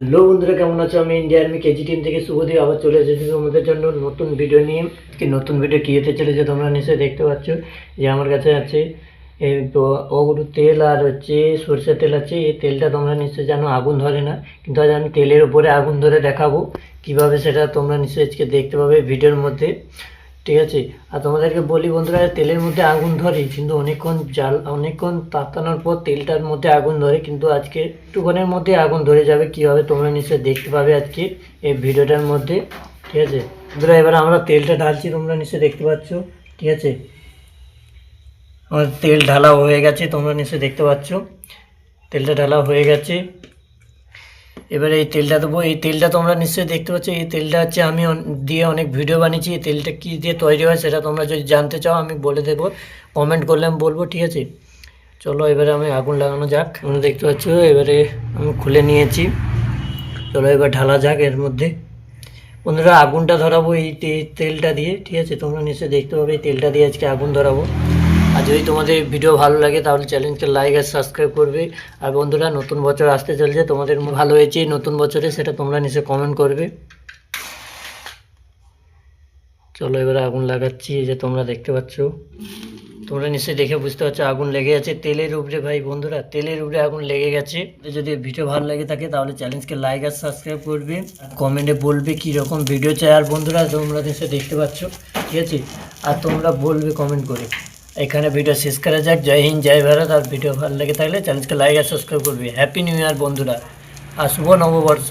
Hello বন্ধুরা, কেমন আছো? আমি ইন্ডিয়া আর্মি কেজি টিম থেকে শুভদীপ আবার চলে এসেছি তোমাদের জন্য নতুন ভিডিও নিয়ে। নতুন ভিডিও কী হতে চলেছে তোমরা নিশ্চয়ই দেখতে পাচ্ছ যে আমার কাছে আছে এই তো অগরুর তেল আর হচ্ছে সরষের তেল আছে। এই তেলটা তোমরা নিশ্চয়ই জানো আগুন ধরে না, কিন্তু আজ আমি তেলের উপরে আগুন ধরে দেখাবো কিভাবে, সেটা তোমরা নিশ্চয়ই আজকে দেখতে পাবে ভিডিওর মধ্যে, ঠিক আছে? আর তোমাদেরকে বলি বন্ধুরা, তেলের মধ্যে আগুন ধরে কিন্তু অনেকক্ষণ তাতানোর পর তেলটার মধ্যে আগুন ধরে, কিন্তু আজকে একটুক্ষণের মধ্যে আগুন ধরে যাবে। কীভাবে তোমরা নিশ্চয়ই দেখতে পাবে আজকে এই ভিডিওটার মধ্যে, ঠিক আছে বন্ধুরা? এবার আমরা তেলটা ঢালছি, তোমরা নিশ্চয়ই দেখতে পাচ্ছ, ঠিক আছে? আমার তেল ঢালা হয়ে গেছে, তোমরা নিশ্চয়ই দেখতে পাচ্ছ তেলটা ঢালা হয়ে গেছে। এবারে এই তেলটা দেবো। এই তেলটা তোমরা নিশ্চয়ই দেখতে পাচ্ছ, এই তেলটা হচ্ছে আমি দিয়ে অনেক ভিডিও বানিয়েছি। এই তেলটা কী দিয়ে তৈরি হয় সেটা তোমরা যদি জানতে চাও আমি বলে দেবো, কমেন্ট করলে আমি বলবো, ঠিক আছে? চলো এবারে আমি আগুন লাগানো যাক। তোমরা দেখতে পাচ্ছ এবারে আমি খুলে নিয়েছি। চলো এবার ঢালা যাক এর মধ্যে। বন্ধুরা, আগুনটা ধরাবো এই তেলটা দিয়ে, ঠিক আছে? তোমরা নিশ্চয়ই দেখতে পাবে এই তেলটা দিয়ে আজকে আগুন ধরাবো। আর যদি তোমাদের ভিডিও ভালো লাগে তাহলে চ্যানেলকে লাইক আর সাবস্ক্রাইব করবে। আর বন্ধুরা, নতুন বছর আসতে চলছে, তোমাদের ভালো হয়েছে নতুন বছরে সেটা তোমরা নিশ্চয়ই কমেন্ট করবে। চলো এবারে আগুন লাগাচ্ছি, এই যে তোমরা দেখতে পাচ্ছ, তোমরা নিশ্চয়ই দেখে বুঝতে পারছো আগুন লেগে গেছে তেলের উপরে। ভাই বন্ধুরা, তেলের উপরে আগুন লেগে গেছে। যদি ভিডিও ভালো লাগে থাকে তাহলে চ্যানেলকে লাইক আর সাবস্ক্রাইব করবে, কমেন্টে বলবে কীরকম ভিডিও চাই। আর বন্ধুরা, তোমরা নিশ্চয়ই দেখতে পাচ্ছ, ঠিক আছে? আর তোমরা বলবে কমেন্ট করে। এখানে ভিডিও শেষ করা যাক। জয় হিন্দ, জয় ভারত। আর ভিডিও ভালো লাগে থাকলে চ্যানেলকে লাইক আর সাবস্ক্রাইব করবে। হ্যাপি নিউ ইয়ার বন্ধুরা, আর শুভ নববর্ষ।